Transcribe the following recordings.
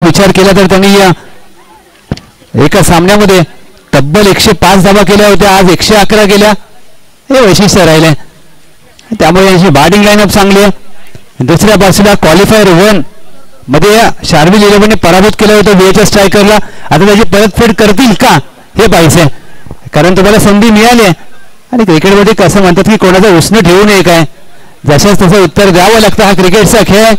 विचार केला तर त्यांनी एका सामन्यामध्ये तब्बल 105 धावा केल्या होत्या, आज 111 केल्या. हे वैशिष्ट्य राहिले. त्यामुळे यांची बॅटिंग लाईनअप चांगली आहे. दुसऱ्या बाजूला क्वालिफायर 1 मध्ये शार्विल 11ने पराभूत केलं होतं VHS स्ट्रायकरला. आता त्याची परतफेड करतील का हे पाहिजे, कारण तुम्हाला संधी मिळाली आहे. आणि क्रिकेटमध्ये कसं म्हणतात की कोणाचं उसणं ठेवू नये, काय जशाच तसं उत्तर द्यावं लागतं. हा क्रिकेटचा खेळ आहे.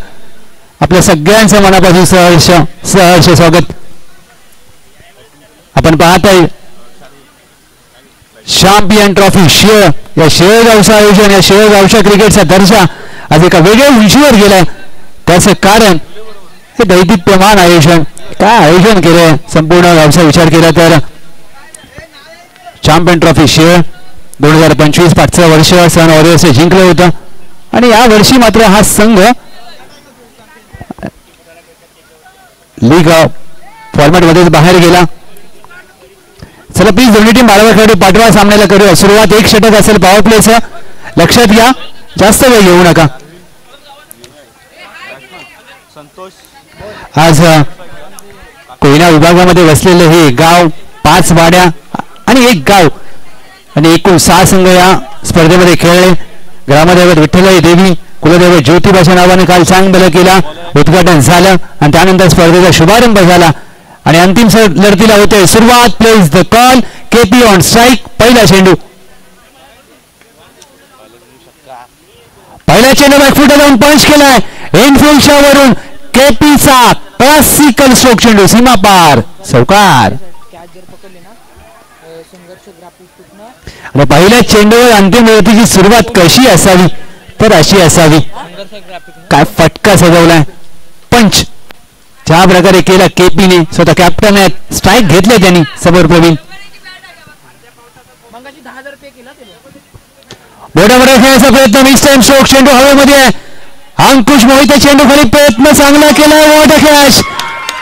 आपल्या सगळ्यांचं मनापासून सहर्ष स्वागत. आपण पाहताय चॅम्पियन ट्रॉफी शिळ, या शेळगावचं आयोजन, या शेळगावच्या क्रिकेटचा दर्जा आज एका वेगळ्या उंचीवर गेलाय. त्याचं कारण हे दैदिप्यमान आयोजन. काय आयोजन केलंय संपूर्ण गावचा विचार केला तर. चॅम्पियन ट्रॉफी शिळ 2025 पाठचं वर्ष सन वॉरियर्सने जिंकलं होतं. आणि या वर्षी मात्र हा संघ लीग फॉर्मॅट मध्येच बाहेर गेला. चला प्लीज दोन्ही टीम बाळावर पाठवा, सामन्याला करूया सुरुवात. 1 षटक असेल पॉवर प्लेचं, लक्षात घ्या, जास्त वेळ घेऊ नका. आज कोयना विभागामध्ये वसलेले हे गाव 5 वाड्या आणि 1 गाव आणि एकूण 6 संघ या स्पर्धेमध्ये खेळले. ग्रामदैवत विठ्ठलाई देवी कुलदैवत ज्योतिबाच्या नावाने काल चांगलं केला, उद्घाटन झालं आणि त्यानंतर स्पर्धेचा शुभारंभ झाला. आणि अंतिम लढतीला होते सुरुवात. Plays the call. KP on strike. पहिला चेंडू बॅकफुट लावून पंच केलाय. इनफिल्डच्या वरून केपीचा क्लासिकल स्ट्रोक चेंडू सीमा पार, चौकार. आणि पहिल्या चेंडूवर अंतिम लढतीची सुरुवात कशी असावी तर अशी असावी. काय फटका सजवलाय. पंच ज्या प्रकारे केला केपीने, स्वतः कॅप्टन आहेत, स्ट्राईक घेतले त्यांनी. समोर प्रवीण बोर्डावर खेळायचा प्रयत्न. मिस टाइम स्ट्रोक चेंडू हवेमध्ये आहे. अंकुश मोहिते चेंडू खाली प्रयत्न चांगला केलाय. What catch.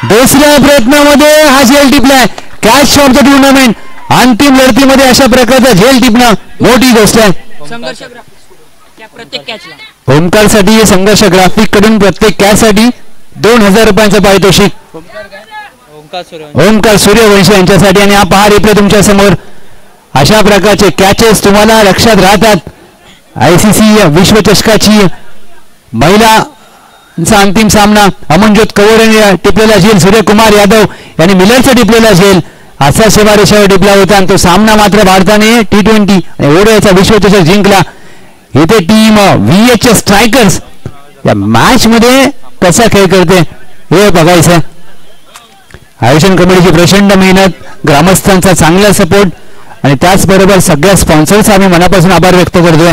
दुसऱ्या प्रयत्नामध्ये हा झेल टिपलाय. Catch of the tournament. अंतिम लढतीमध्ये अशा प्रकारचा झेल टिपणं मोठी गोष्ट आहे. ओमकारसाठी संघर्ष ग्राफिक कडून प्रत्येक कॅचसाठी 2000 रुपयांचा पारितोषिक. ओमकार सूर्यवंशी यांच्यासाठी. आणि हा पहा रिप्ले तुमच्या समोर. अशा प्रकारचे कॅचेस तुम्हाला लक्षात राहतात. ICC विश्वचषकाची महिलांचा अंतिम सामना. अमनज्योत कौर यांनी टिपलेला झेल, सूर्यकुमार यादव यांनी मिलरचा टिपलेला झेल असा सीमारेषेवर टिपला होता. आणि तो सामना मात्र भारताने T20 ओडिआयचा विश्वचषक जिंकला. इथे टीम VHS स्ट्रायकर्स या मॅच मध्ये कसा खेळ करते हे बघायचं. आयोजन कमिटीची प्रचंड मेहनत, ग्रामस्थांचा चांगला सपोर्ट आणि त्याचबरोबर सगळ्या स्पॉन्सर्स आम्ही मनापासून आभार व्यक्त करतोय,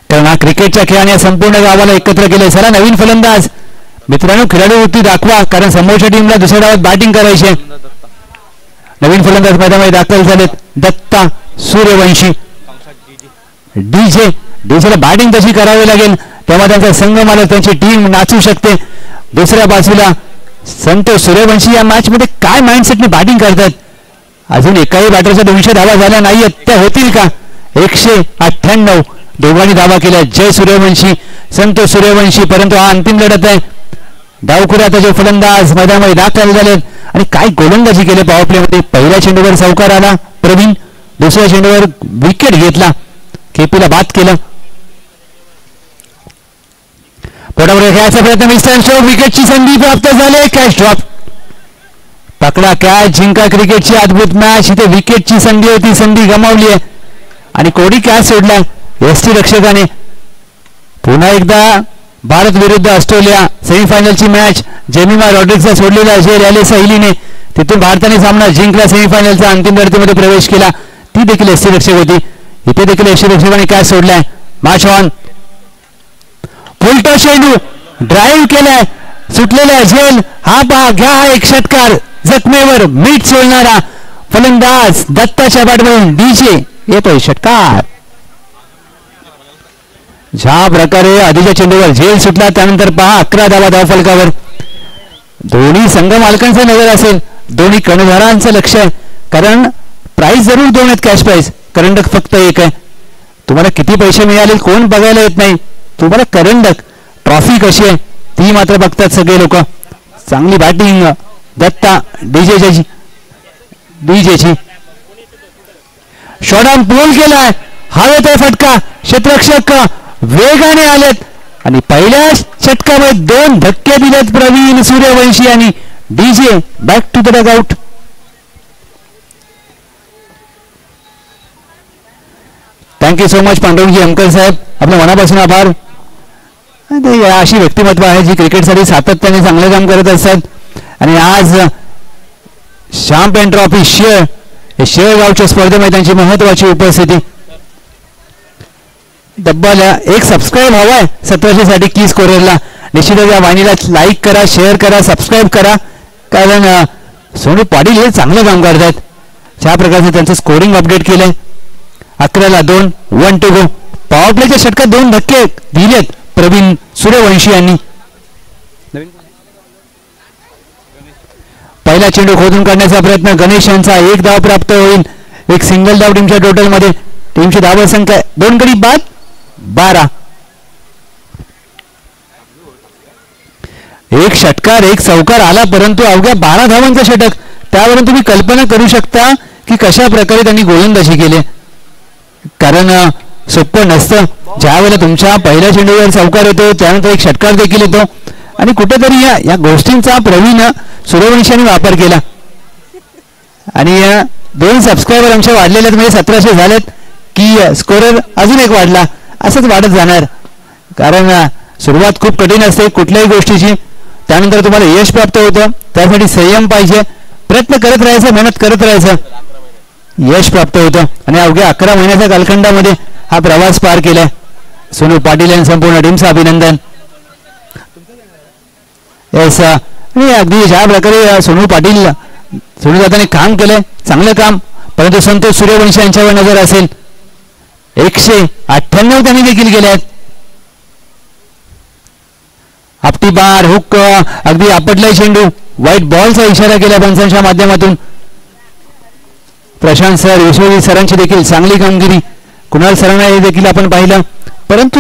कारण हा क्रिकेटच्या खेळाने संपूर्ण गावाला एकत्र केले. चला नवीन फलंदाज मित्रांनो, खेळाडू वृत्ती दाखवा, कारण समोरच्या टीमला दुसऱ्या डावात बॅटिंग करायची. नवीन फलंदाज मैदानामध्ये दाखल झालेत. दत्ता सूर्यवंशी. डीजेला बॅटिंग तशी करावी लागेल तेव्हा त्यांचा संघ मालक, त्यांची टीम नाचू शकते. दुसऱ्या बाजूला संतोष सूर्यवंशी या मॅच मध्ये काय माइंडसेटने बॅटिंग करतात. अजून एकाही बॅटरच्या 200 धावा झाल्या नाहीयेत, त्या होतील का. 198 दोघांनी धावा केल्या. जय सूर्यवंशी, संतोष सूर्यवंशी. परंतु हा अंतिम लढत आहे. डावखुऱ्याचा जो फलंदाज मैदानामध्ये दाखल झालेत आणि काय गोलंदाजी केले पॉवर प्ले मध्ये. पहिल्या चेंडूवर चौकार आला प्रवीण, दुसऱ्या चेंडूवर विकेट घेतला, केपीला बाद केलं. पोटावर खेळायचा प्रयत्न. मिस्टर विकेटची संधी प्राप्त झाली. Catch drop. पकडा कॅच जिंका. क्रिकेटची अद्भुत मॅच. इथे विकेटची संधी होती, संधी गमावली आहे आणि कोडी कॅच सोडला एसटी रक्षकाने. पुन्हा एकदा भारत विरुद्ध ऑस्ट्रेलिया सेमीफायनलची मॅच. जेमिमा रॉड्रिक्सचा सोडलेला झेल एलिसा हिलीने, तिथून भारताने सामना जिंकला. सेमीफायनलचा अंतिम लढतीमध्ये प्रवेश केला. ती देखील एसटी रक्षक होती. इथे देखील एसटी रक्षकाने कॅच सोडलाय. Match on. फुलटॉस चेंडू ड्राईव्ह केलाय, सुटलेला झेल. हा पहा, घ्या एक षटकार. जखमेवर मीठ सोडणारा फलंदाज दत्ताच्या बॅटमधून डीजे येतोय षटकार. ज्या प्रकारे आधीच्या चेंडूवर झेल सुटला त्यानंतर पहा 11 धावा धावफलकावर. दोन्ही संघ मालकांचा नजर असेल, दोन्ही कर्णधारांचं लक्ष आहे, कारण प्राइस जरूर 2 आहेत कॅश प्राइस, करंडक फक्त 1 आहे. तुम्हाला किती पैसे मिळाले कोण बघायला येत नाही, तुम्हाला करंडक ट्रॉफी कशी आहे ती मात्र बघतात सगळे लोक. चांगली बॅटिंग दत्ता डीजेची शॉट ऑन पूल केलाय. हवेत आहे फटका. क्षेत्ररक्षक वेगाने आलेत आणि पहिल्या षटकामध्ये 2 धक्के दिलेत प्रवीण सूर्यवंशी आणि DJ back to the dugout. Thank you so much पांडुरंगजी अंकल साहेब, आपल्या मनापासून आभार. अशी व्यक्तिमत्व आहे जी क्रिकेटसाठी सातत्याने चांगलं काम करत असतात आणि आज चॅम्पियन ट्रॉफी शेअरगावच्या स्पर्धेमध्ये त्यांची महत्वाची उपस्थिती. डब्बल एक सबस्क्राईब हवाय 1700 साठी की स्कोररला. निश्चितच या वाहिनीला लाईक करा, शेअर करा, सबस्क्राईब करा, कारण सोनू पाटील हे चांगलं काम करतात. ज्या प्रकारे त्यांचं स्कोरिंग अपडेट केलंय. 11-2 1 to go. पॉवर प्लेच्या षटकात 2 धक्के दिलेत प्रवीण सूर्यवंशी यांनी. पहिला चेंडू खोदून काढण्याचा प्रयत्न. गणेश यांचा 1 धाव प्राप्त होईल. एक सिंगल धाव टीमच्या टोटल मध्ये. टीमची धाव संख्या 2 गडी बाद 12. एक षटकार एक चौकार आला, परंतु अवघ्या 12 धावांचं षटक. त्यावरून तुम्ही कल्पना करू शकता की कशा प्रकारे त्यांनी गोलंदाजी केली. कारण सोपं नसतं. ज्या वेळेला तुमच्या पहिल्या चेंडूवर चौकार येतो, त्यानंतर एक षटकार देखील येतो आणि कुठेतरी या गोष्टींचा प्रवीण सूर्यवंशी वापर केला. आणि 2 सबस्क्रायबर आमच्या वाढलेले आहेत, म्हणजे 1700 झालेत की स्कोरर अजून एक वाढला. असंच वाढत जाणार, कारण सुरुवात खूप कठीण असते कुठल्याही गोष्टीची. त्यानंतर तुम्हाला यश प्राप्त होतं. त्यासाठी संयम पाहिजे, प्रयत्न करत राहायचं, मेहनत करत राहायचं, यश प्राप्त होतं. आणि अवघ्या 11 महिन्याच्या कालखंडामध्ये हा प्रवास पार केलाय. सोनू पाटील यांनी संपूर्ण टीमचं अभिनंदन. येस, आणि अगदी ज्या प्रकारे सोनू दादाने काम केलंय, चांगलं काम. परंतु संतोष सूर्यवंशी यांच्यावर नजर असेल. 198 त्यांनी देखील केले आहेत. आपटी बार हुक अगदी आपटलाय चेंडू. व्हाईट बॉलचा इशारा केला पंचांच्या माध्यमातून. प्रशांत सर, विश्वजित सरांची देखील चांगली कामगिरी. कुणाल सरांना हे देखील आपण पाहिलं. परंतु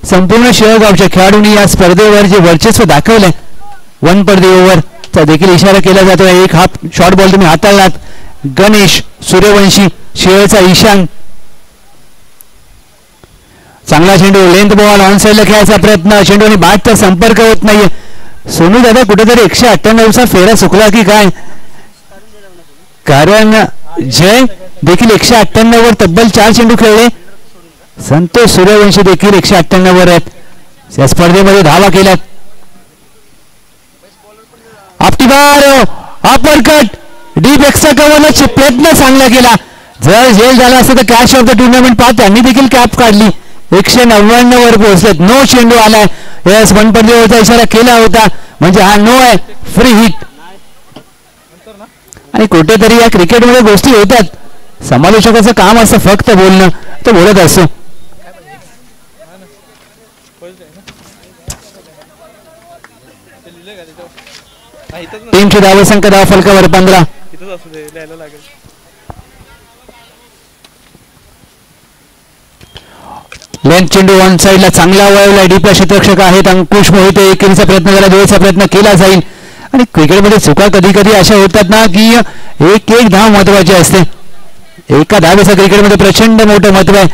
संपूर्ण शेळगावच्या खेळाडूंनी या स्पर्धेवर जे वर्चस्व दाखवलंय, 1 पर दी ओव्हर चा देखील इशारा केला जातोय. एक हाफ शॉर्ट बॉल तुम्ही हाताळलात. गणेश, सूर्यवंशी, शेळचा ईशान. चांगला चेंडू, लेंथ बॉल, ऑन साईडला खेळायचा प्रयत्न. चेंडू आणि बॅटचा संपर्क होत नाहीये. सोनू दादा कुठेतरी 198चा फेरा चुकला की काय, कारण जय देखील 198 वर तब्बल 4 चेंडू खेळले. संतोष सूर्यवंशी देखील 198 वर आहेत. या स्पर्धेमध्ये धावा केल्यात. आपटीबार अपरकट डीप एक्स्ट्रा कव्हरला प्रयत्न चांगला केला. जर झेल झाला असतं तर कॅच ऑफ द टुर्नामेंट पाहत त्यांनी देखील कॅप काढली. 199 वर पोहोचलेत. नो चेंडू आलाय. यस, 1 पर दी ओव्हरचा इशारा केला होता, म्हणजे हा नो आहे, फ्री हिट. आणि कुठेतरी या क्रिकेटमध्ये गोष्टी होतात. समालोचकाचं काम असं फक्त बोलणं, तो बोलत असतो. टीमची धाव संख्या धाव फलकावर 15. लेंथ चेंडू ऑन साईडला चांगला वळवला. डीपला क्षेत्ररक्षक आहेत अंकुश मोहिते. एकेरीचा प्रयत्न केला, दोनचा प्रयत्न केला जाईल. आणि क्रिकेटमध्ये चुका कधी कधी अशा होतात ना की एक धाव महत्वाची असते. एका धावेचं क्रिकेटमध्ये प्रचंड मोठं महत्व आहे.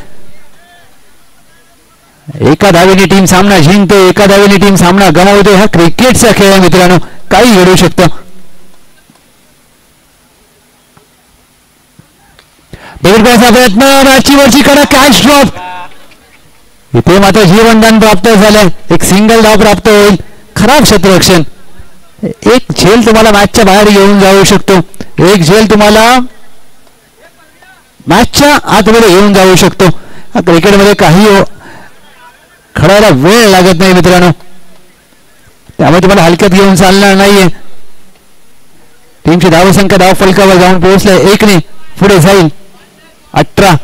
एका धावेने टीम सामना जिंकते, एका धावेने टीम सामना गमावते. हा क्रिकेटचा खेळ आहे मित्रांनो, काही घडू शकतं. प्रयत्न, मॅचीवरची कडा, कॅच ड्रॉप. इथे मात्र जीवनदान प्राप्त झालंय. एक सिंगल धाव प्राप्त होईल. खराब क्षेत्ररक्षण. एक झेल तुम्हाला मॅचच्या बाहेर घेऊन जाऊ शकतो. एक झेल तुम्हाला मॅचच्या आतमध्ये घेऊन जाऊ शकतो. क्रिकेटमध्ये काही खेळायला वेळ लागत नाही मित्रांनो, त्यामुळे तुम्हाला हलक्यात घेऊन चालणार नाहीये. टीमची धावसंख्या धाव फलकावर जाऊन पोहोचलाय. 1 ने पुढे जाईल. 18.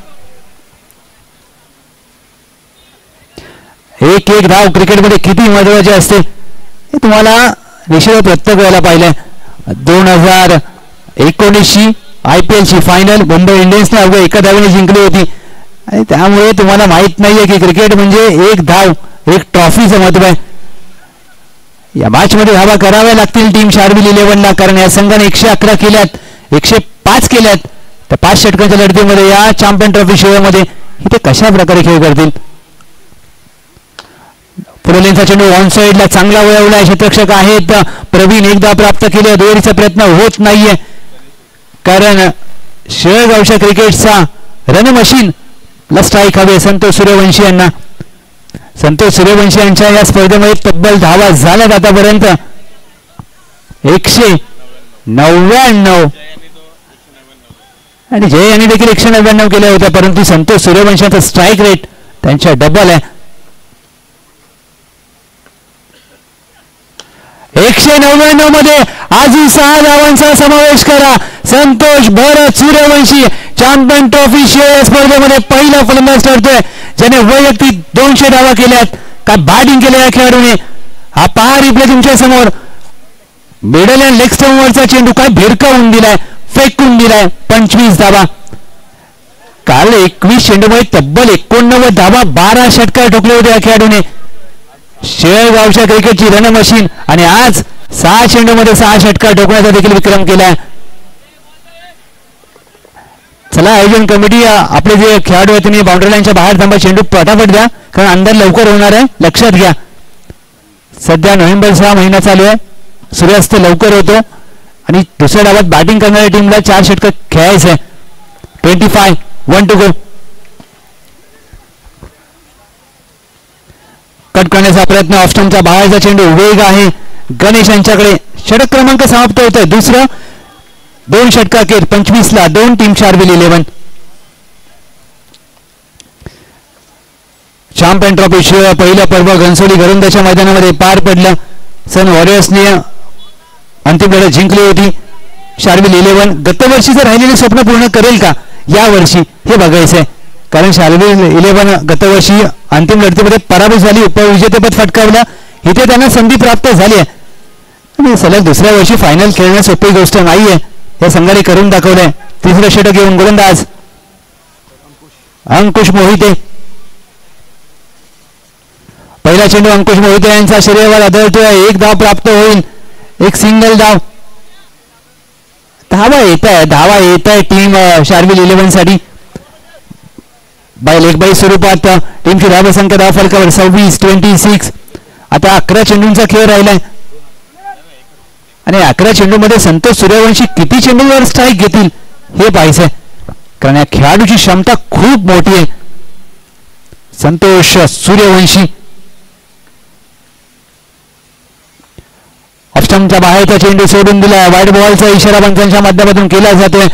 1 धाव क्रिकेटमध्ये किती महत्वाची असते हे तुम्हाला निश्चित प्रत्येक वेळेला पाहिलंय. 2019ची IPL ची फायनल मुंबई इंडियन्सने अवघ्या 1 धावेने जिंकली होती. आणि त्यामुळे तुम्हाला माहित नाहीये की क्रिकेट म्हणजे 1 धाव, एक ट्रॉफीचं महत्व आहे. या मॅच मध्ये धावा कराव्या लागतील टीम शार्विल 11ला, कारण या संघाने 111 केल्यात, 105 केल्यात. तर 5 षटकांच्या लढतीमध्ये या चॅम्पियन ट्रॉफी शिवायमध्ये इथे कशा प्रकारे खेळ करतील. पुढीलचा चेंडू ऑन साइडला चांगला वळवला, क्षेत्ररक्षक आहेत प्रवीण, एकदा प्राप्त केले, दुहेरीचा प्रयत्न होत नाहीये, कारण शेळगावच्या क्रिकेटचा रन मशीन ला स्ट्राईक हवे संतोष सूर्यवंशी यांना. संतोष सूर्यवंशी यांच्या या स्पर्धेमध्ये तब्बल धावा झाल्यात आतापर्यंत 199, आणि जय यांनी देखील 199 केल्या होत्या, परंतु संतोष सूर्यवंशाचा स्ट्राईक रेट त्यांच्या डबल आहे. 199 मध्ये आजही 6 धावांचा समावेश करा. संतोष भरत सूर्यवंशी चॅम्पियन ट्रॉफी शिवाय स्पर्धेमध्ये पहिला फलंदाज ठरतोय ज्याने वैयक्तिक 200 धावा केल्यात. काय बॅटिंग केलं या खेळाडूने. हा पहा रिप्ले तुमच्या समोर. मिडल अँड लेग स्टंपवरचा चेंडू काय भिरकावून दिलाय, फेकून दिलाय. 25 धावा. काल 21 चेंडूमध्ये तब्बल 89 धावा 12 षटकार ठोकले होते या खेळाडूने. शेळगावच्या क्रिकेटची रन मशीन, आणि आज 6 चेंडूमध्ये 6 षटकार ठोकण्याचा देखील विक्रम केलाय. चला आयोजन कमिटी, आपले जे खेळाडू आहेत तुम्ही बाउंड्री लाईनच्या बाहेर थांबा, चेंडू पटापट द्या, कारण अंदर लवकर होणार आहे, लक्षात घ्या. सध्या नोव्हेंबरचा महिना चालू आहे, सूर्यास्त लवकर होतो, आणि दुसऱ्या डावात बॅटिंग करणाऱ्या टीमला 4 षटकार खेळायचं आहे. 25, 1 to go. कट करण्याचा प्रयत्न, ऑफ स्टंपच्या बाहेरचा चेंडू, वेग आहे गणेश यांच्याकडे. षटक क्रमांक समाप्त होतोय, दुसरं 2 षटकार केर. 25ला 2 टीम शार्विल 11. चॅम्पियन ट्रॉफी शिवाय पहिलं पर्व घनसोली घरुंदाच्या मैदानामध्ये पार पडलं. सन वॉरियर्सने अंतिम लढत जिंकली होती. शार्विल 11 गतवर्षीचं राहिलेले स्वप्न पूर्ण करेल का या वर्षी हे बघायचंय, कारण शार्विल 11 गतवर्षी अंतिम लढतीमध्ये पराभूत झाली, उपविजेतेपद फटकावलं. इथे त्यांना संधी प्राप्त झाली आहे, आणि सलग दुसऱ्या वर्षी फायनल खेळणं सोपी गोष्ट नाहीये. या संघाने करून दाखवलंय. तिसरं षटक घेऊन गोलंदाज अंकुश मोहिते. पहिला चेंडू अंकुश मोहिते यांचा शरीरावर आदळतोय, 1 धाव प्राप्त होईल, 1 सिंगल धाव. धावा येत आहे टीम शार्विल 11 साठी. बाय लेग बाय स्वरूपात टीमची धाव संख्या धाव फलकावर 26. आता 11 चेंडूंचा खेळ राहिलाय, आणि 11 चेंडूमध्ये संतोष सूर्यवंशी किती चेंडूवर स्ट्राईक घेतील हे पाहायचंय, कारण या खेळाडूची क्षमता खूप मोठी आहे. संतोष सूर्यवंशी ऑफस्टंपच्या बाहेरचा चेंडू सोडून दिला. वाईट बॉलचा इशारा पंचांच्या माध्यमातून केला जातोय.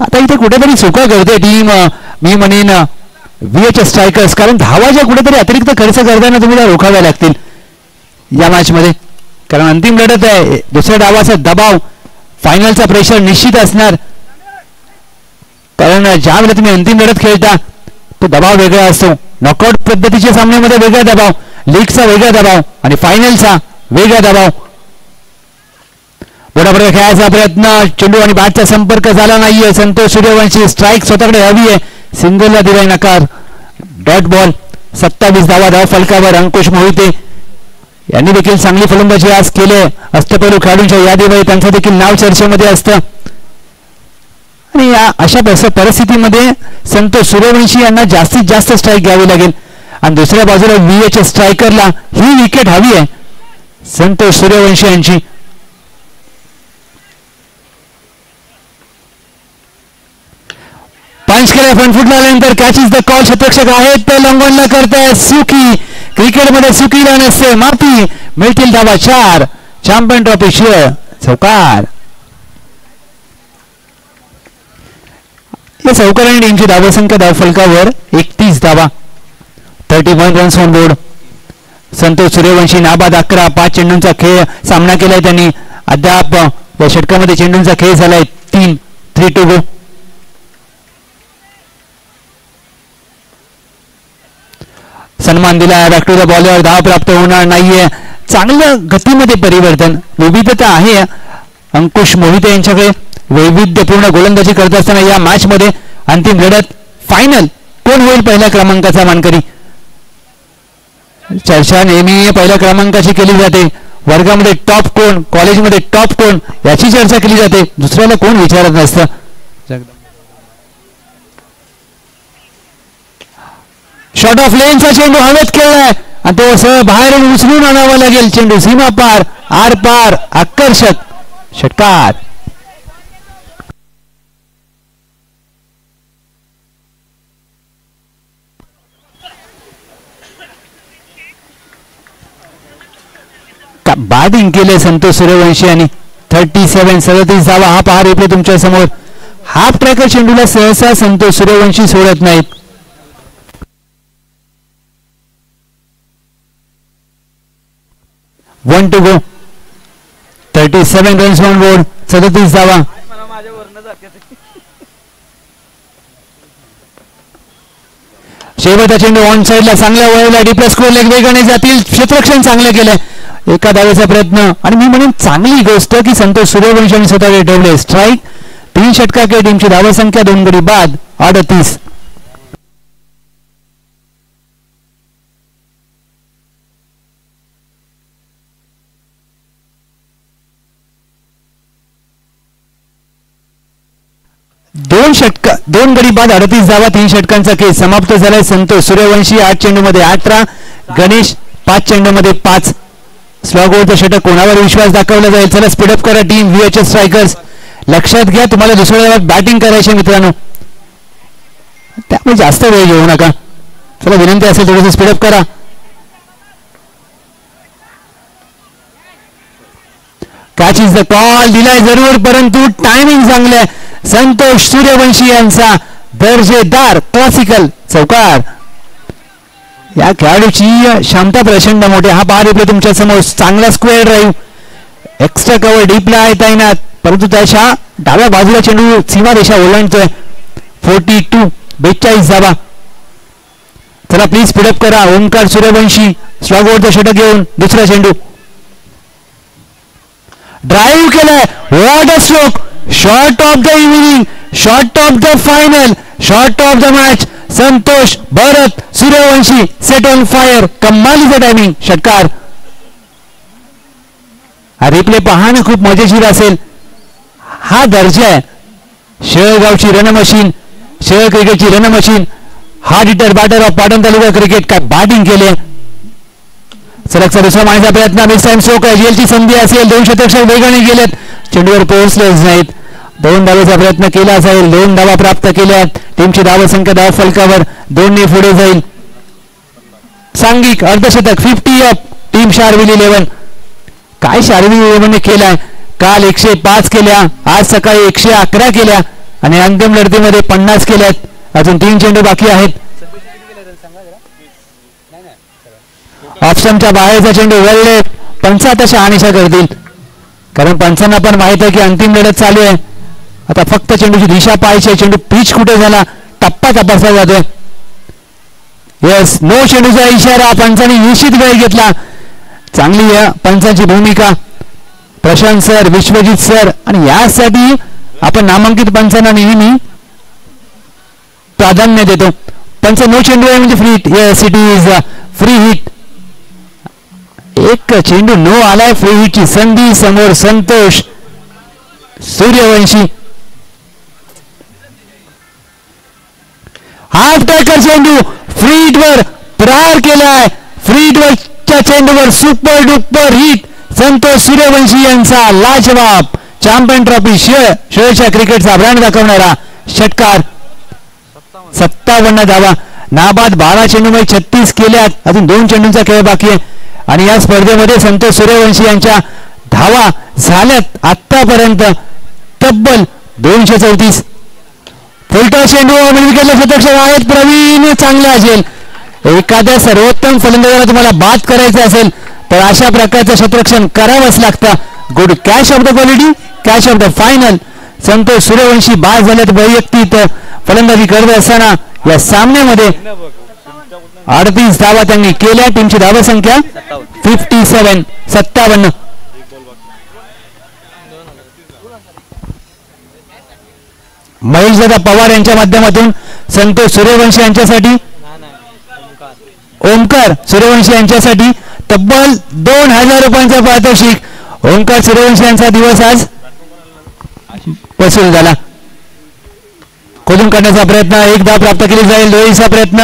आता इथे कुठेतरी चुका करते टीम, मी म्हणेन VH स्ट्रायकर्स, कारण धावाच्या कुठेतरी अतिरिक्त खर्च करताना तुम्ही रोखाव्या लागतील या मॅच मध्ये, कारण अंतिम लढत आहे. दुसऱ्या डावाचा दबाव, फायनलचा प्रेशर निश्चित असणार, कारण ज्या वेळेला तुम्ही अंतिम लढत खेळता तो दबाव वेगळा असतो. नॉकआउट पद्धतीच्या सामन्यामध्ये वेगळा दबाव, लीगचा वेगळा दबाव, आणि फायनलचा वेगळा दबाव. मोठ्या खेळायचा प्रयत्न, चेंडू आणि बॅटचा संपर्क झाला नाहीये. संतोष सूर्यवंशी स्ट्राईक स्वतःकडे हवी आहे, सिंगलला दिलाय नकार. Dot ball. 27 धावा धाव फलकावर. अंकुश मोहिते यांनी देखील चांगली फलंदाजी आज केले. अष्टपैलू खेळाडूंच्या यादीमध्ये त्यांचं देखील नाव चर्चेमध्ये असतं, आणि या अशा परिस्थितीमध्ये संतोष सूर्यवंशी यांना जास्तीत जास्त स्ट्राईक घ्यावी लागेल, आणि दुसऱ्या बाजूला VH स्ट्रायकरला ही विकेट हवी आहे संतोष सूर्यवंशी यांची. पंच केला फ्रंट फुटला आल्यानंतर कॅच इज द कॉल. क्षेत्ररक्षक आहेत ते लंगोलला करताय सुकी. क्रिकेटमध्ये सुकीला नसते माफी. मिळतील धावा 4. चॅम्पियन ट्रॉफी शिवाय चौकार. या चौकाराने टीमची धावसंख्या धावफलकावर 31 धावा. 31 runs on board. Santosh Suryavanshi नाबाद 11. 5 चेंडूंचा खेळ सामना केलाय त्यांनी. अद्याप या षटकामध्ये चेंडूंचा खेळ झालाय 3. 3 to go. सन्मान दिला. बॅक टू द बॉलवर धाव प्राप्त होणार नाहीये. चांगल्या गतीमध्ये परिवर्तन, विविधता आहे अंकुश मोहिते यांच्याकडे. वैविध्यपूर्ण गोलंदाजी करत असताना या मॅच मध्ये अंतिम लढत फायनल कोण होईल पहिल्या क्रमांकाचा मानकरी. चर्चा नेहमी पहिल्या क्रमांकाची केली जाते. वर्गामध्ये टॉप कोण, कॉलेजमध्ये टॉप कोण याची चर्चा केली जाते, दुसऱ्याला कोण विचारत नसतं. शॉर्ट ऑफ लेनचा चेंडू हवेत खेळलाय आणि तो सह बाहेरून उचलून आणावा लागेल. चेंडू सीमा पार, आर पार, आकर्षक षटकार. बॅटिंग केले संतोष सूर्यवंशी आणि 37 धावा. हा पहा रिप्ले तुमच्या समोर. हाफ ट्रॅकर चेंडूला सहसा संतोष सूर्यवंशी सोडत नाहीत. One to go. 37 runs on board, 37 धावा. शेवटचा चेंडू ऑन साईडला चांगल्या वळवला. डिप्लस स्कोर लेग वेगाने जातील. क्षेत्ररक्षण चांगलं केलंय. एका धावेचा प्रयत्न आणि मी म्हणेन चांगली गोष्ट की संतोष सूर्यवंशी यांनी स्वतःकडे ठेवले. स्ट्राईक 3 षटकांकडे टीमची धावा संख्या 2 गडी बाद 38. दोन गडी बाद 38 धावा. 3 षटकांचा खेळ समाप्त झालाय. संतोष सूर्यवंशी 8 चेंडूमध्ये 18, गणेश 5 चेंडूमध्ये 5. स्लॉगवरचं षटक कोणावर विश्वास दाखवला जाईल. चला स्पीडअप करा टीम व्हीएचएस स्ट्रायकर्स. लक्षात घ्या तुम्हाला दुसऱ्या डावात बॅटिंग करायची मित्रांनो, त्यामुळे जास्त वेळ घेऊ नका. चला विनंती असेल थोडंसं स्पीडअप करा. कॅच इज द कॉल दिलाय जरूर, परंतु टायमिंग चांगलं आहे. संतोष सूर्यवंशी यांचा दर्जेदार क्लासिकल चौकार. या खेळाडूची क्षमता प्रचंड मोठी. हा पहा रिप्ले तुमच्या समोर. चांगला स्क्वेअर ड्राईव्ह, एक्स्ट्रा कव्हर डीपला आहे तैनात, परंतु त्याच्या डाव्या बाजूला चेंडू सीमा रेषा ओलांडतोय. 42 धावा. चला प्लीज स्पीडअप करा. ओमकार सूर्यवंशी स्लॉगवरचा षटक घेऊन दुसरा चेंडू ड्राईव्ह केलाय. What a stroke. Short of the evening, short of the final, short of the match. Santosh Bharat Suryavanshi set on fire. कमालीचं टायमिंग षटकार. हा रिप्ले पाहणं खूप मजेशीर असेल. हा दर्जा आहे शेळगावची रणमशीन, शेळ क्रिकेटची run machine. Hard hitter batter of Patan taluka cricket. काय बॅटिंग केले. सलगचा दुसरा मारण्याचा प्रयत्न. मिस टाइम स्ट्रोक आहे. जेलची संधी असेल. 2 शतक वेगाने गेलेत, चेंडूवर पोहोचलेच नाहीत. 2 धावेचा प्रयत्न केला असेल. 2 धावा प्राप्त केल्या. टीमची धाव संख्या धाव फलकावर 2 ने पुढे जाईल. सांघिक अर्धशतक 50 अप. टीम शार्विल 11. काय शार्विल 11 ने केलाय. काल 105 केल्या, आज सकाळी 111 केल्या आणि अंतिम लढतीमध्ये 50 केल्यात. अजून 3 चेंडू बाकी आहेत. ऑप्शनच्या बाहेरचा चेंडू वळले. पंच आता शहानिशा करतील, कारण पंचांना पण माहित आहे की अंतिम लढत चालू आहे. आता फक्त चेंडूची दिशा पाहायची. चेंडू पिच कुठे झाला टप्पा तपासला जातोय. येस, नो चेंडूचा इशारा. पंचांनी निश्चित वेळ घेतला. चांगली या पंचांची भूमिका. प्रशांत सर, विश्वजित सर, आणि यासाठी आपण नामांकित पंचांना नेहमी प्राधान्य देतो. पंच नो चेंडू आहे म्हणजे free hit. Yes, it is free hit. एक चेंडू नो आलाय. फ्री हिटची संधी. समोर संतोष सूर्यवंशी. हाफ टॅकर चेंडू फ्री हिटवर प्रहार केलाय. फ्री हिटवरच्या चेंडूवर super duper hit. Santosh Suryavanshi यांचा लाजवाब चॅम्पियन ट्रॉफी शेळच्या क्रिकेटचा ब्रँड दाखवणारा षटकार. 57 धावा. नाबाद 12 चेंडूमध्ये 36 केल्यात. अजून 2 चेंडूंचा खेळ बाकी आहे आणि या स्पर्धेमध्ये संतोष सूर्यवंशी यांच्या धावा झाल्यात आतापर्यंत तब्बल 234. फुलटॉस चेंडू विकेटला शतक आहेत. प्रवीण चांगले असेल. एखाद्या सर्वोत्तम फलंदाजाला तुम्हाला बाद करायचं असेल तर अशा प्रकारचं क्षेत्ररक्षण करावंच लागतं. Good catch of the quality, catch of the final. Santosh Suryavanshi बाद झाल्यात वैयक्तिक फलंदाजी करत असताना या सामन्यामध्ये 38 धावा त्यांनी केल्या. टीमची धावा संख्या 57. महेशदादा पवार यांच्या माध्यमातून संतोष सूर्यवंशी यांच्यासाठी, ओमकार सूर्यवंशी यांच्यासाठी तब्बल 2000 रुपयांचा पारितोषिक ओंकार सूर्यवंशी यांचा दिवस आज वसूल झाला. खोदून काढण्याचा प्रयत्न, एक धाव प्राप्त केली जाईल. दोहीचा प्रयत्न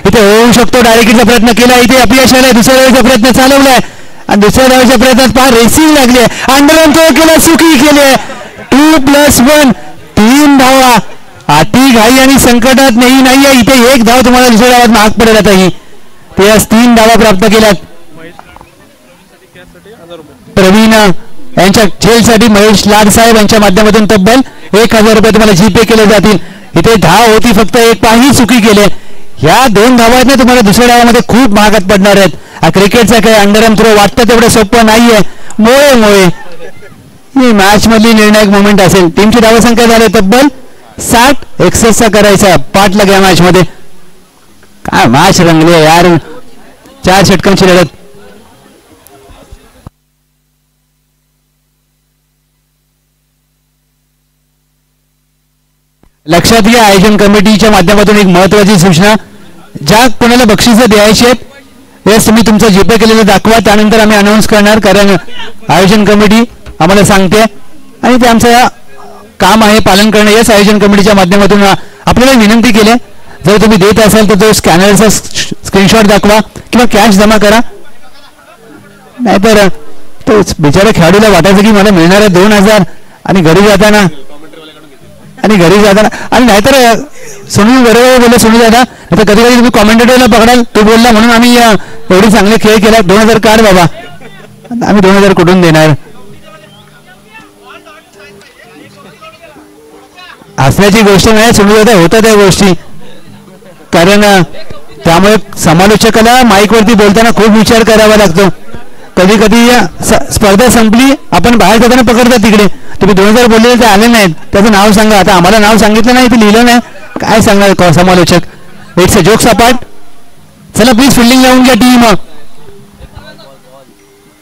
इथे होऊ शकतो. डायरेक्टचा प्रयत्न केला, इथे अपयश आलाय. दुसऱ्या धावेचा प्रयत्न चालवलाय आणि दुसऱ्या धावेच्या प्रयत्नात फार रेसिंग लागली आहे. अंडरहँड थ्रो केला, चुकी केली आहे. 2+1 3 धावा. अति घाई आणि संकटात नाहीये. इथे एक धाव तुम्हाला दुसऱ्या धावात महाग पडेल. आता ही ते आज 3 धावा प्राप्त केल्यात. प्रवीण यांच्या खेळसाठी महेश लाड साहेब यांच्या माध्यमातून तब्बल 1000 रुपये तुम्हाला जीपे केले जातील. इथे धाव होती फक्त एक, पाही चुकी केले. ह्या 2 धावा ना तुम्हाला दुसऱ्या डावामध्ये खूप महागात पडणार आहेत. हा क्रिकेटचा काही अंडरहँड थ्रो वाटतं तेवढं सोपं नाहीये. मोळे ही मॅच मधली निर्णायक मोमेंट असेल. टीमची धावसंख्या झाली तब्बल 60. 61चा करायचा पाठलाग या मॅच मध्ये. काय मॅच रंगली यार. 4 षटकांची लढत. लक्षात घ्या, आयोजन कमिटीच्या माध्यमातून एक महत्वाची सूचना. ज्या कोणाला बक्षिसं द्यायची आहेत तेच तुम्ही तुमचं जीपे केलेलं दाखवा. त्यानंतर आम्ही अनाऊन्स करणार, कारण आयोजन कमिटी आम्हाला सांगते आणि ते आमचं काम आहे पालन करणं. याच आयोजन कमिटीच्या माध्यमातून आपल्याला विनंती केली, जर तुम्ही देत असाल तर तो स्कॅनरचा स्क्रीनशॉट दाखवा किंवा कॅश जमा करा. नाहीतर तो बिचारा खेळाडूला वाटायचं की मला मिळणार आहे 2000 आणि घरी जाताना आणि नाहीतर सुनील बरोबर बोलले. सुनील दादा तर कधी कधी तुम्ही कॉमेंटेटरला पकडाल, तू बोलला म्हणून आम्ही एवढे चांगले खेळ केला. 2000 काढ बाबा, आम्ही 2000 कुठून देणार. हसण्याची गोष्ट नाही सुनील दादा, होतं त्या गोष्टी. कारण त्यामुळे समालोचकाला माईकवरती बोलताना खूप विचार करावा लागतो. कधी कधी स्पर्धा संपली, आपण बाहेर जाताना पकडतात तिकडे तुम्ही 2000 बोललेले ते आले नाहीत, त्याचं नाव सांगा. आता आम्हाला नाव सांगितलं नाही, ते लिहिलं नाही, काय सांगणार समालोचक. इट्स अ जोक सपाट. चला प्लीज फिल्डिंग लावून घ्या टीम.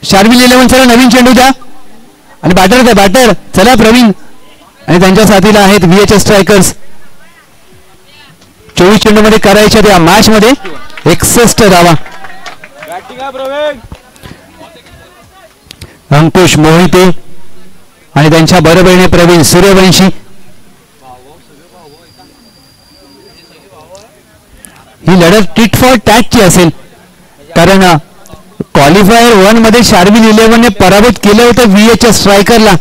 शार्विल 11 चला नवीन चेंडू द्या आणि बॅटर चला प्रवीण आणि त्यांच्या साथीला आहेत VHS स्ट्रायकर्स. 24 चेंडू मध्ये करायच्या त्या मॅच मध्ये 61 धावा. अंकुश मोहिते आणि त्यांच्या बरोबरीने प्रवीण सूर्यवंशी. ही लढत टिट फॉर टॅटची असेल, कारण क्वालिफायर 1 मध्ये शार्विल 11 ने पराभूत केलं होतं VHS स्ट्रायकरला.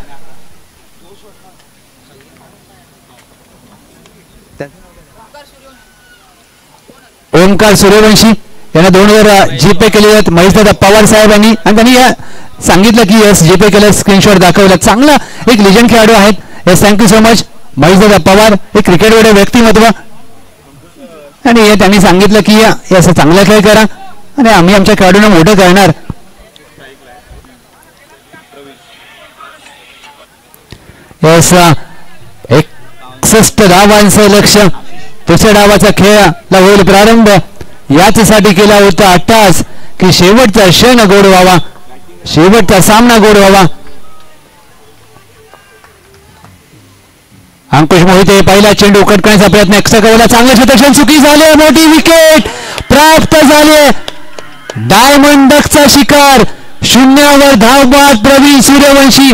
ओंकार सूर्यवंशी यांना 2000 जीपे केले आहेत. महेशदादा पवार साहेब यांनी आणि त्यांनी सांगितलं की यस जीपे केलं, स्क्रीनशॉट दाखवला. चांगला एक लिजंड खेळाडू आहेत. यस थँक्यू सो मच महेशदादा पवार, एक क्रिकेटकडे व्यक्तिमत्व. आणि त्यांनी सांगितलं की असं चांगला खेळ करा आणि आम्ही आमच्या खेळाडूंना मोठं करणार. यस 61 धावांचं लक्ष. दुसऱ्या डावाचा खेळाला होईल प्रारंभ. याचसाठी केला होता अट्टास की शेवटचा क्षण गोड व्हावा, शेवटचा सामना गोड व्हावा. अंकुश मोहिते पहिला चेंडू कट करण्याचा प्रयत्न, एक्स्ट्रा कव्हरला चांगलं क्षेत्ररक्षण, चुकी झाली, मोठी विकेट प्राप्त झाली. डायमंड डकचा शिकार. 0वर धावबाद प्रवीण सूर्यवंशी.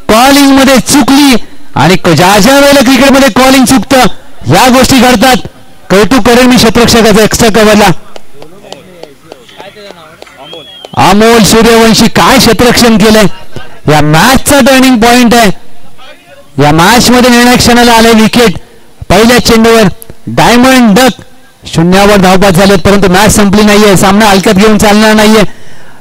कॉलिंग मध्ये चुकली आणि ज्या ज्या वेळेला क्रिकेटमध्ये कॉलिंग चुकतं या गोष्टी घडतात. कौतुक करेन मी क्षेत्ररक्षकाचा एक्स्ट्रा कव्हरला. अमोल सूर्यवंशी काय क्षेत्ररक्षण केलंय. या मॅचचा टर्निंग पॉइंट आहे. या मॅच मध्ये निर्णायक क्षणाला आले विकेट. पहिल्या चेंडूवर डायमंड डक 0वर धावबाद झालेत, परंतु मॅच संपली नाहीये. सामना हलक्यात घेऊन चालणार नाहीये.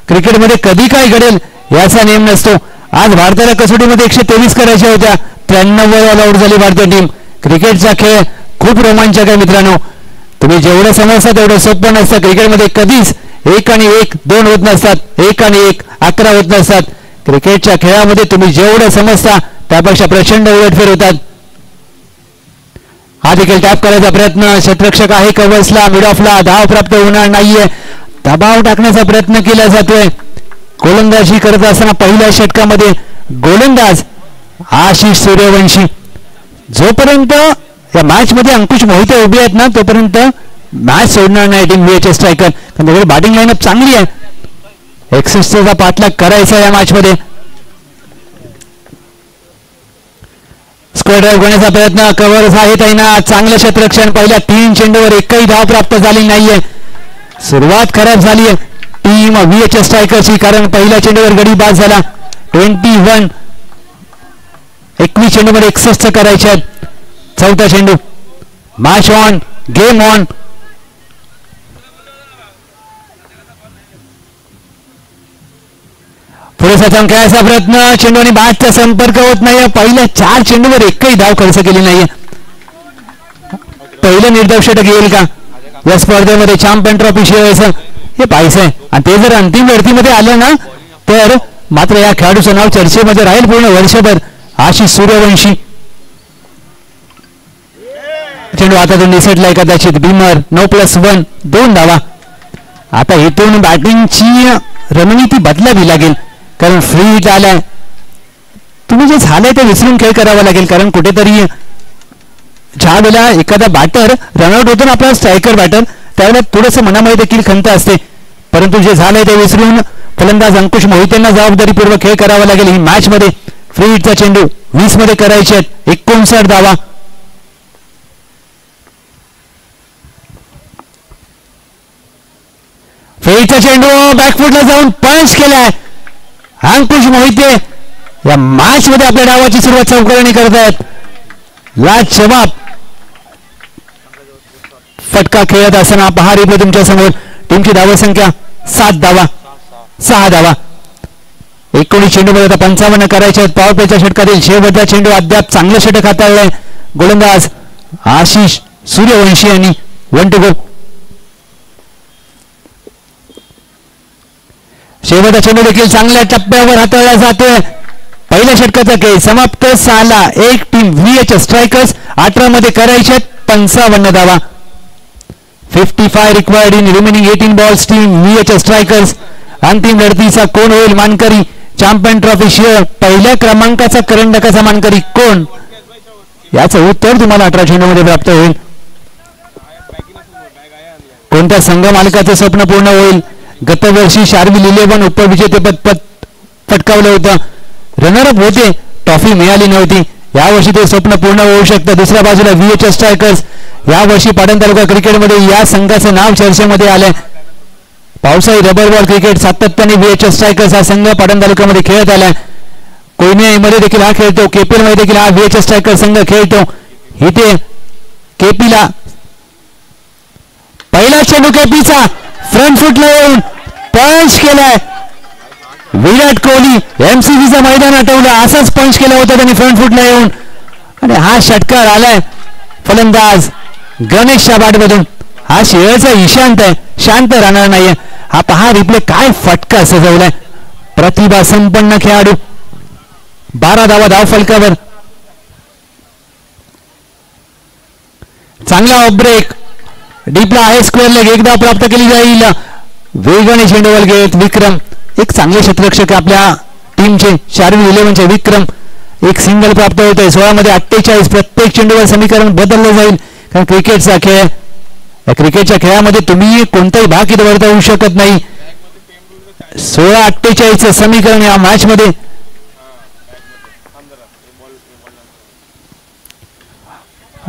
क्रिकेटमध्ये कधी काय घडेल याचा नेम नसतो. आज भारताला कसोटीमध्ये 123 करायच्या होत्या, 93 ऑल आउट झाली भारतीय टीम. क्रिकेटचा खेळ खूप रोमांचक आहे मित्रांनो. तुम्ही जेवढं समजता तेवढं सोपं नसतं. क्रिकेटमध्ये कधीच 1 आणि 1 2 होत नसतात, 1 आणि 1 11 होत नसतात. क्रिकेटच्या खेळामध्ये तुम्ही जेवढं समजता त्यापेक्षा प्रचंड उलटफेर होतात. हा देखील टॅप करायचा प्रयत्न. क्षेत्ररक्षक आहे कव्हर्सला, मिड ऑफला, धाव प्राप्त होणार नाहीये. दबाव टाकण्याचा प्रयत्न केला जातोय. गोलंदाजी करत असताना पहिल्या षटकामध्ये गोलंदाज आशिष सूर्यवंशी. जोपर्यंत या मॅच मध्ये अंकुश मोहिते उभे आहेत ना तोपर्यंत मॅच सोडणार नाही टीम VHS स्ट्रायकर, कारण त्याकडे बॅटिंग लाईनअप चांगली आहे. 61 पाठलाग करायचा या मॅच मध्ये. स्क्वेअर ड्राईव्ह करण्याचा प्रयत्न, कव्हर आहेत ना, चांगलं क्षेत्ररक्षण. पहिल्या 3 चेंडूवर एकही धाव प्राप्त झाली नाहीये. सुरुवात खराब झाली आहे टीम VHS स्ट्रायकरची, कारण पहिल्या चेंडूवर गडी बाद झाला. 21 चेंडूमध्ये 61 करायचे आहेत. चौथा चेंडू. Match on, game on. पुढे सचम खेळायचा प्रयत्न, चेंडू आणि बॅटचा संपर्क होत नाही. पहिल्या 4 चेंडूवर एकही धाव खर्च केली नाहीये. पहिलं निर्धाव षटक येईल का या स्पर्धेमध्ये? चॅम्पियन ट्रॉफी शिवायचं हे पाहिजे आहे, आणि ते जर अंतिम लढतीमध्ये आलं ना तर मात्र या खेळाडूचं नाव चर्चेमध्ये राहील पूर्ण वर्षभर. आशिष सूर्यवंशी. चेंडू हातातून निसटलाय कदाचित. भीमर 9+1 2 धावा. आता इथून बॅटिंगची रणनीती बदलावी लागेल, कारण फ्री हिट आलाय. तुम्ही जे झालंय ते विसरून खेळ करावा लागेल, कारण कुठेतरी ज्या वेळेला एखादा बॅटर रनआउट होतो ना, आपला स्ट्रायकर बॅटर, त्यावेळेला थोडंसं मनामध्ये देखील खंत असते. परंतु जे झालंय ते विसरून फलंदाज अंकुश मोहितेंना जबाबदारीपूर्वक खेळ करावा लागेल. ही मॅच मध्ये फ्री हिटचा चेंडू 20 मध्ये करायचे आहेत. 59 धावा. फ्री हिटचा चेंडू बॅकफुटला जाऊन पंच केलाय. अंकुश मोहिते या मॅच मध्ये आपल्या डावाची सुरुवात चौकारणी करतायत. लाजवाब फटका खेळत असताना पहा रिप्ले तुमच्या समोर. टीमची धावा संख्या 7 धावा, 6 धावा. 19 चेंडूमध्ये आता 55 करायचे आहेत. पॉवर प्लेच्या षटकातील शेवटचा चेंडू. अद्याप चांगलं षटक हाताळलंय गोलंदाज आशिष सूर्यवंशी यांनी. 1 to go. शेवटचा चेंडू देखील चांगल्या टप्प्यावर हाताळला जातोय. पहिल्या षटकाचा खेळ समाप्त झाला. एक टीम VHS स्ट्रायकर्स 18 मध्ये करायचे 55 धावा. 55 required in remaining 18 balls. Team VHS strikers. अंतिम लढतीचा कोण होईल मानकरी चॅम्पियन ट्रॉफी शिवाय पहिल्या क्रमांकाचा करंडकाचा मानकरी कोण, याचं उत्तर तुम्हाला 18 चेंडूमध्ये प्राप्त होईल. कोणत्या संघ मालकाचं स्वप्न पूर्ण होईल? गतवर्षी शार्विल 11 उपविजेतेपद पटकावलं होतं. रनरअप होते, ट्रॉफी मिळाली नव्हती. यावर्षी ते स्वप्न पूर्ण होऊ शकतं. दुसऱ्या बाजूला VHS स्ट्रायकर्स. यावर्षी पाटण तालुका क्रिकेटमध्ये या संघाचं नाव चर्चेमध्ये आलंय. पावसाळी रबर बॉल क्रिकेट सातत्याने VHS स्ट्रायकर्स हा संघ पाटण तालुक्यामध्ये खेळत आलाय. कोयनेमध्ये देखील हा खेळतो. KPL मध्ये देखील हा VHS स्ट्रायकर संघ खेळतो. इथे KPला पहिला चेंडू KPचा फ्रंट फुटला येऊन पंच केलाय. विराट कोहली MCBचं मैदान आठवलं, असाच पंच केला होता त्यांनी फ्रंट फुटला येऊन, आणि हा षटकार आलाय फलंदाज गणेश शाबाटमधून. हा शेळचा इशांत आहे, शांत राहणार नाहीये. हा पहा रिप्ले, काय फटका सजवलाय. प्रतिभा संपन्न खेळाडू. 12 धावा धाव फलकावर. चांगला ऑफ ब्रेक. डीपला आहे स्क्वेअर लेग. एक धाव प्राप्त केली जाईल. वेगाने चेंडूवर घेत विक्रम. एक चांगले क्षेत्ररक्षक आपल्या टीमचे शार्विल 11चे विक्रम. एक सिंगल प्राप्त होतोय. 16 मध्ये 48. प्रत्येक चेंडूवर समीकरण बदललं जाईल, कारण क्रिकेटचा खेळ. या क्रिकेटच्या खेळामध्ये तुम्ही कोणताही भाग इथे वर्तवू शकत नाही. 16-48 समीकरण या मॅच मध्ये.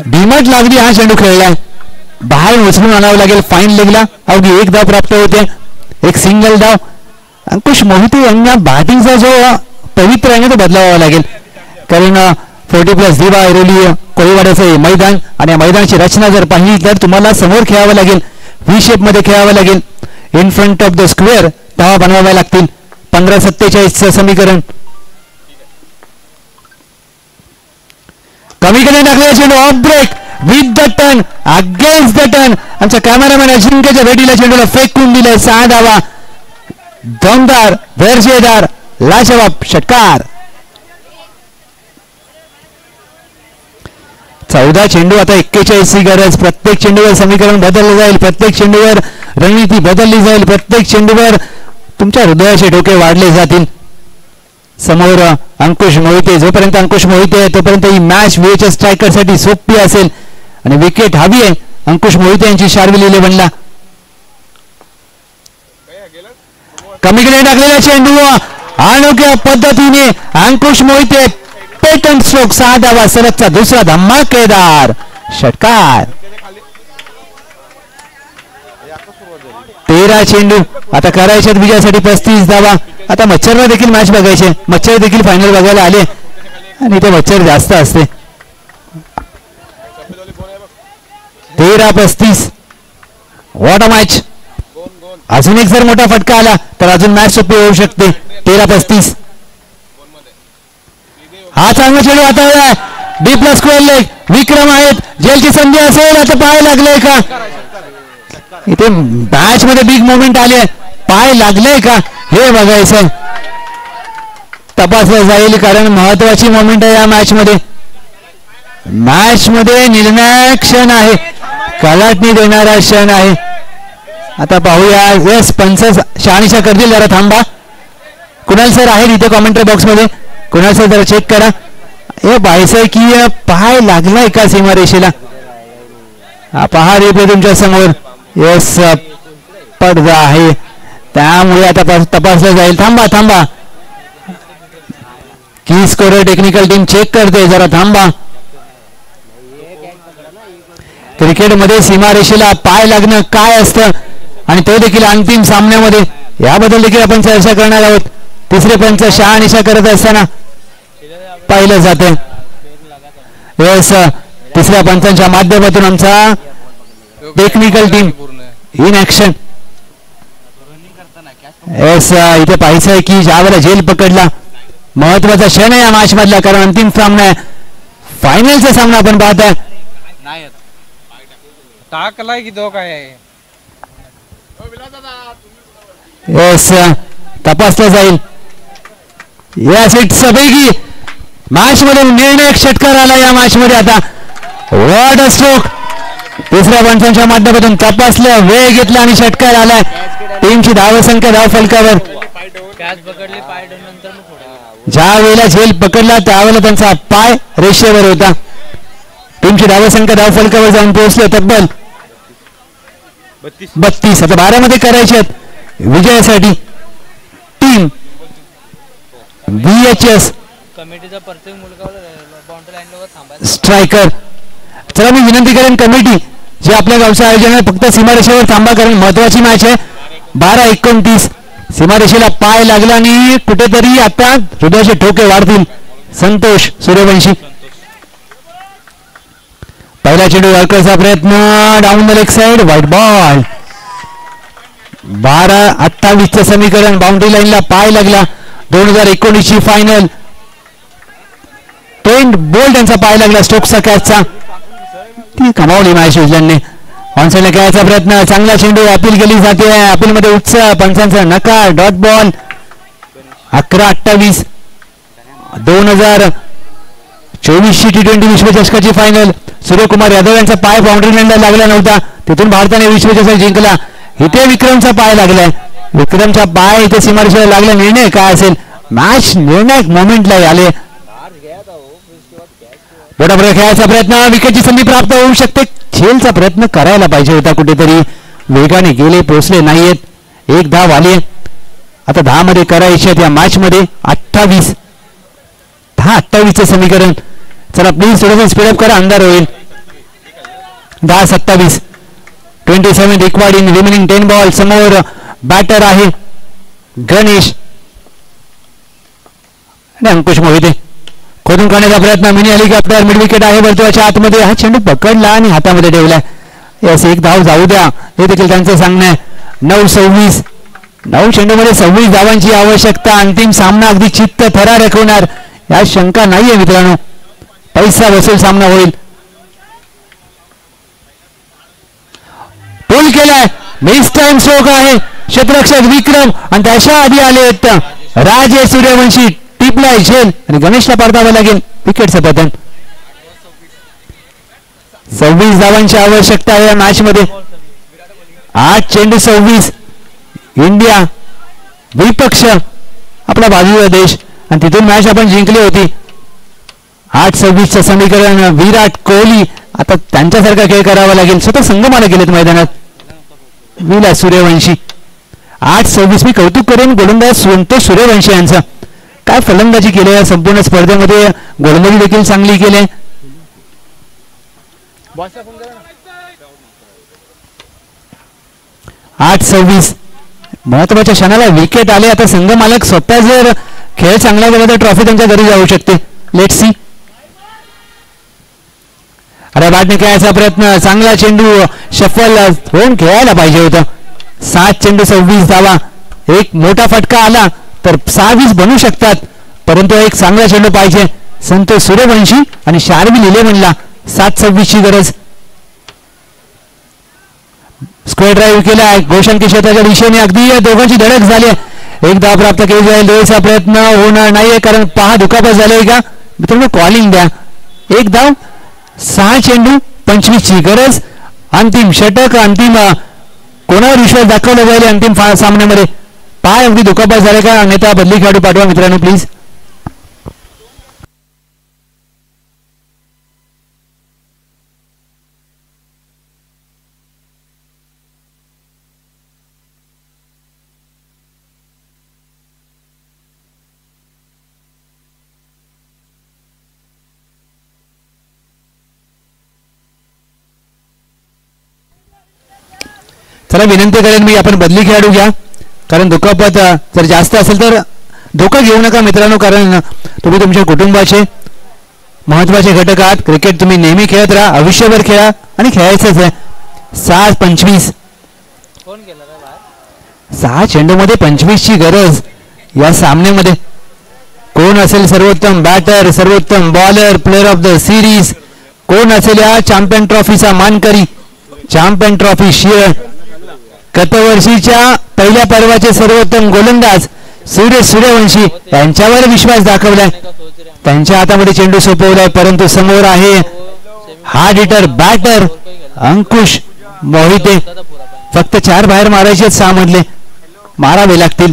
डीमट लागली. हा चेंडू खेळलाय. बाहेर उचलून आणावं लागेल. फाईन लेगला अवघी 1 धाव प्राप्त होते. एक सिंगल धाव. अंकुश मोहिते यांना बॅटिंगचा जो पवित्र आहे ना तो बदलावा लागेल, कारण 40+ दिवा ऐरोली कोळीवाड्याचं मैदान, आणि या मैदानाची रचना जर पाहिली तर तुम्हाला समोर खेळावं लागेल. V शेप मध्ये खेळावं लागेल. In front of the square धावा बनवाव्या लागतील. 15-47 समीकरण. कमी केले टाकले चेंडू. Off break with the turn, against the turn. आमच्या कॅमेरामॅन अजिंक्यच्या भेटीला चेंडूला फेकून दिले. 6 धावा. दमदार, दर्जेदार, लाजवाब षटकार. 14 चेंडू, आता 41 ची गरज. प्रत्येक चेंडूवर समीकरण बदललं जाईल. प्रत्येक चेंडूवर रणनीती बदलली जाईल. प्रत्येक चेंडूवर तुमच्या हृदयाचे डोके वाढले जातील. समोर अंकुश मोहिते. जोपर्यंत अंकुश मोहिते आहे तोपर्यंत ही मॅच VHS स्ट्रायकर साठी सोपी असेल, आणि विकेट हवी आहे अंकुश मोहिते यांची शार्विल 11ला. कमी केले टाकलेला चेंडू अनोख्या पद्धतीने अंकुश मोहिते पेटंट स्ट्रोक 6 धावा सलगचा दुसरा धमाकेदार षटकार. 13 चेंडू आता करायच्यात विजयासाठी 35 धावा. आता मच्छरला देखील मॅच बघायचे. मच्छर देखील फायनल बघायला आले आणि ते मच्छर जास्त असते. 13-35 व्हॉट अ मॅच. अजून एक जर मोठा फटका आला तर अजून मॅच सोपी होऊ शकते. 13-35 हा चांगला चेंडू आता डी प्लस स्क्वेअर लेग विक्रम आहेत. जेलची संधी असेल आता पाय लागले का इथे मॅच मध्ये बिग मोमेंट आले. पाय लागले का हे बघायचं तपासलं जाईल कारण महत्वाची मोमेंट आहे या मॅच मध्ये. मॅच मध्ये निर्णायक क्षण आहे. कलाटणी देणारा क्षण आहे. आता पाहूया. यस पंच शहानिशा करतील. जरा थांबा. कुणाल सर आहेत इथे कॉमेंट्री बॉक्स मध्ये. कुणाल सर जरा चेक करा. हे पाहायचंय की पाय लागलाय का सीमारेषेला. पहा रिप्ले तुमच्या समोर. यस पडदा आहे त्यामुळे आता तपासलं जाईल. थांबा थांबा. की स्कोरर टेक्निकल टीम चेक करते. जरा थांबा. क्रिकेटमध्ये सीमारेषेला पाय लागणं काय असतं आणि तो देखील अंतिम सामन्यामध्ये याबद्दल देखील आपण चर्चा करणार आहोत. तिसरे पंच शहानिशा करत असताना पाहिलं जाते. यस तिसऱ्या पंचांच्या माध्यमातून आमचा technical team in action. Yes इथे पाहायचं आहे की ज्यावेळेला झेल पकडला महत्वाचा क्षण आहे या मॅच मधला कारण अंतिम सामना आहे. फायनलचा सामना आपण पाहताय. यस तपासलं जाईल. यस इट्स पैकी मॅच मध्ये निर्णायक षटकार आला या मॅच मध्ये. आता व्हॉट अ स्ट्रोक. तिसऱ्या पंचांच्या माध्यमातून तपासलं वेळ घेतला आणि षटकार आलाय. टीमची धावसंख्या धाव फलकावर. ज्या वेळेला झेल पकडला त्यावेळेला त्यांचा पाय रेषेवर होता. टीमची धावसंख्या धाव फलकावर जाऊन पोहोचले तब्बल 32. आता 12 मध्ये करायचे विजयासाठी. Team VHS striker. चला मी विनंती करेन कमिटी जे आपल्या गावचं आयोजन आहे फक्त सीमारेषेवर थांबा कारण महत्वाची मॅच आहे. 12-29 सीमारेषेला पाय लागला आणि कुठेतरी आता हृदयाचे ठोके वाढतील. संतोष सूर्यवंशी. पहिला चेंडू वर्करचा प्रयत्न down the leg side white ball. 12-28 समीकरण. बाउंड्री लाईनला पाय लागला. 2019 ची फायनल. ट्रेंट बोल्ट यांचा पाय लागला स्टोक्सचा कॅचचा. ती कमावली मॅच न्यूझीलंडने. ऑनसाइडला खेळायचा प्रयत्न. चांगला चेंडू अपील केली जाते. अपील मध्ये उत्साह पंचांचा नकार. Dot ball. 11-28 2024 ची T20 विश्वचषकाची फायनल. सूर्यकुमार यादव यांचा पाय बाउंड्री लाईनला लागला नव्हता. तिथून भारताने विश्वचषक जिंकला. इथे विक्रमचा पाय लागलाय. विक्रमचा पाय इथे सीमारेषेला लागला. निर्णय काय असेल. मॅच निर्णायक मोमेंटला आले. मोठा खेळायचा प्रयत्न. विकेटची संधी प्राप्त होऊ शकते. खेळचा प्रयत्न करायला पाहिजे होता कुठेतरी. वेगाने गेले पोहोचले नाहीयेत. एक धाव आली. आता 10 मध्ये करायचे या मॅच मध्ये. 10-28 समीकरण. चला प्लीज थोडंसं स्पीडअप करा. अंधार होईल. 10-27 27 रिक्वायर्ड इन रिमेनिंग 10 बॉल. समोर बॅटर आहे गणेश आणि अंकुश मोहिते. खोदून काढण्याचा प्रयत्न. Mini helicopter. मिड विकेट आहे वर्तुळाच्या आतमध्ये. हा चेंडू पकडला आणि हातामध्ये ठेवलाय. यस एक धाव जाऊ द्या हे देखील त्यांचं सांगणं आहे. 9-26 9 चेंडूमध्ये 26 धावांची आवश्यकता. अंतिम सामना अगदी चित्त थरारक होणार यात शंका नाहीये मित्रांनो. पैसा वसूल सामना होईल. पूल केलाय. मिस टाइम स्ट्रोक आहे. क्षेत्ररक्षक विक्रम आणि त्याच्या आधी आले राजे सूर्यवंशी. टिपलाय झेल आणि गणेशला परतावं लागेल. विकेटचं पतन. 26 धावांची आवश्यकता आहे या मॅच मध्ये. 8 चेंडू 26. इंडिया विपक्ष आपला बाजूचा देश आणि तिथून मॅच आपण जिंकली होती. 8-26 समीकरण. विराट कोहली आता त्यांच्यासारखा खेळ करावा लागेल. स्वतः संगमाला गेलेत मैदानात. विला सूर्यवंशी 8-26. मी कौतुक करेन गोलंदाज संतोष सूर्यवंशी यांचं. काय फलंदाजी केली या संपूर्ण स्पर्धेमध्ये, गोलंदाजी देखील चांगली केली. 8-26. महत्वाच्या क्षणाला विकेट आले. आता संघ मालक स्वतः जर खेळ चांगला केला तर ट्रॉफी त्यांच्या घरी जाऊ शकते. Let's see. अरे बॅटने खेळायचा प्रयत्न, चांगला चेंडू शफल होऊन खेळायला पाहिजे होतं. 7 चेंडू 26 धावा. एक मोठा फटका आला तर 6-20 बनू शकतात, परंतु एक चांगला चेंडू पाहिजे. संतोष सूर्यवंशी आणि शार्विल 11ला 7-26 ची गरज. स्क्वेअर ड्राईव्ह केला गोशांकी क्षेत्राच्या दिशेने. अगदी दोघांची धडक झाली. एक धाव प्राप्त केली जाईल. दोनचा प्रयत्न होणार नाहीये कारण पहा दुखापत झाले का मित्रांनो. कॉलिंग द्या. एक धाव 6 चेंडू 25 ची गरज. अंतिम षटक, अंतिम कोणावर विश्वास दाखवला जाईल अंतिम सामन्यामध्ये. पाय अगदी दुखापत झाले का, अन्यथा बदली खेळाडू पाठवा मित्रांनो प्लीज. चला विनंती करेन मी, आपण बदली खेळाडू घ्या कारण दुखापत जर जास्त असेल तर धोका घेऊ नका मित्रांनो, कारण तुम्ही तुमच्या कुटुंबाचे महत्वाचे घटक आहात. क्रिकेट तुम्ही नेहमी खेळत राहा, आयुष्यभर खेळा आणि खेळायचंच आहे. 7-25. 6 चेंडूमध्ये 25 ची गरज या सामन्यामध्ये. कोण असेल सर्वोत्तम बॅटर, सर्वोत्तम bowler, player of the series, कोण असेल या चॅम्पियन ट्रॉफीचा मानकरी. चॅम्पियन ट्रॉफी शेअर गतवर्षीच्या पहिल्या पर्वाचे सर्वोत्तम गोलंदाज सूर्यवंशी यांच्यावर विश्वास दाखवलाय. त्यांच्या हातामध्ये चेंडू सोपवलाय, परंतु समोर आहे हार्ड हिटर बॅटर अंकुश मोहिते. फक्त 4 बाहेर मारायचे, 6 मधले मारावे लागतील.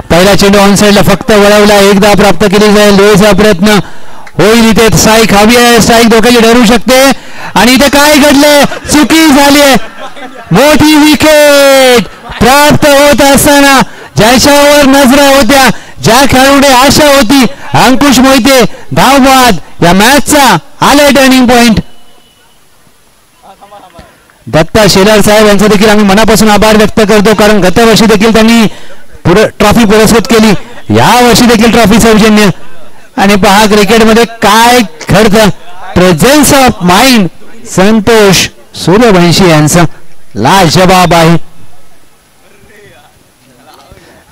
पहिला चेंडू ऑन साइडला फक्त वळवला. एक धाव प्राप्त केली जाईल. लोहेचा प्रयत्न होईल. इथे स्ट्राईक हवी आहे. स्ट्राईक धोक्याची ठरू शकते आणि इथे काय घडले, चुकी झाली. मोठी विकेट प्राप्त होत असताना ज्याच्यावर नजरा होत्या, ज्या खेळाडूने आशा होती, अंकुश मोहिते धावबाद या मॅचचा आले टर्निंग पॉइंट. दत्ता शेलार साहेब यांचा देखील आम्ही मनापासून आभार व्यक्त करतो, कारण गतवर्षी देखील त्यांनी ट्रॉफी पुरस्कृत केली, या वर्षी देखील ट्रॉफी सौजन्य. आणि पहा क्रिकेटमध्ये काय घडतं. Presence of mind Santosh Suryavanshi यांचा लाजवाब आहे.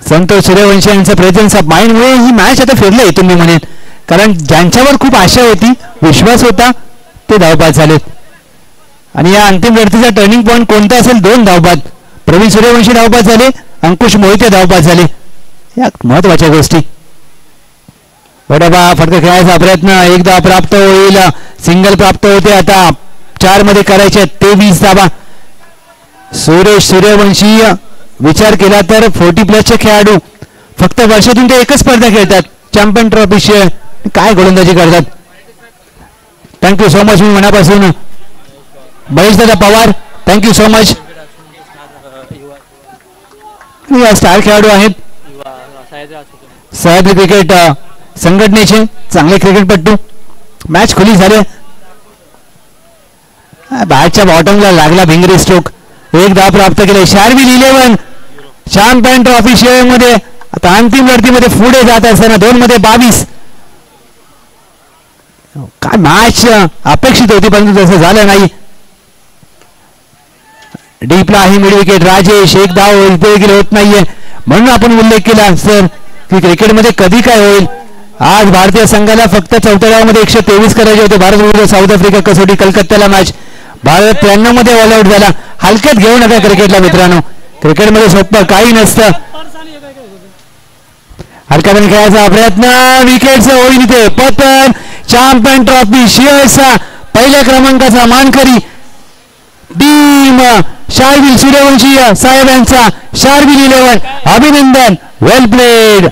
संतोष सूर्यवंशी यांचं प्रेझेन्स ऑफ माइंड मुळे ही मॅच आता फिरली तुम्ही म्हणेन, कारण ज्यांच्यावर खूप आशा होती, विश्वास होता, ते धावबाद झालेत. आणि या अंतिम लढतीचा टर्निंग पॉइंट कोणता असेल? 2 धावबाद. प्रवीण सूर्यवंशी धावबाद झाले, अंकुश मोहिते धावबाद झाले. या महत्वाच्या गोष्टी. वडाबा फटका खेळायचा प्रयत्न, एक धाव प्राप्त होईल. सिंगल प्राप्त होते, आता 4 मध्ये करायचे 23 धावा. सूर्यवंशी विचार केला तर 40+ खेळाडू फक्त वर्षातून ते एकच स्पर्धा खेळतात, चॅम्पियन ट्रॉफी. काय गोलंदाजी करतात. Thank you so much. मी मनापासून Mahesh Dada Pawar, thank you so much. Star खेळाडू आहेत, सह्याद्री क्रिकेट संघटनेचे चांगले क्रिकेटपटू. मॅच खुली झाले. बॅटच्या बॉटमला लागला भिंगरी स्ट्रोक. एक धाव प्राप्त केले. शार्विल 11 चॅम्पियन ट्रॉफी शेअरमध्ये आता अंतिम लढतीमध्ये पुढे जात असताना 2 मध्ये 22. काय मॅच अपेक्षित होती, परंतु तसं झालं नाही. डीपला आहे मिड विकेट राजेश. एक धाव देखील होत नाहीये, म्हणून आपण उल्लेख केला सर की क्रिकेटमध्ये कधी काय होईल. आज भारतीय संघाला फक्त 4थ्या डावामध्ये 123 करायचे होते. भारत विरुद्ध साऊथ आफ्रिका कसोटी कलकत्त्याला मॅच. भारत 93 मध्ये ऑल आउट झाला. हलक्यात घेऊ नका क्रिकेटला मित्रांनो, क्रिकेटमध्ये सोपं काही नसतं. हलक्यात खेळायचा प्रयत्न, विकेटचं होईल इथे पतन. चॅम्पियन ट्रॉफी शेअर्सचा पहिल्या क्रमांकाचा मानकरी टीम शार्विल सूर्यवंशी साहेब यांचा शार्विल 11. अभिनंदन, वेल प्लेड.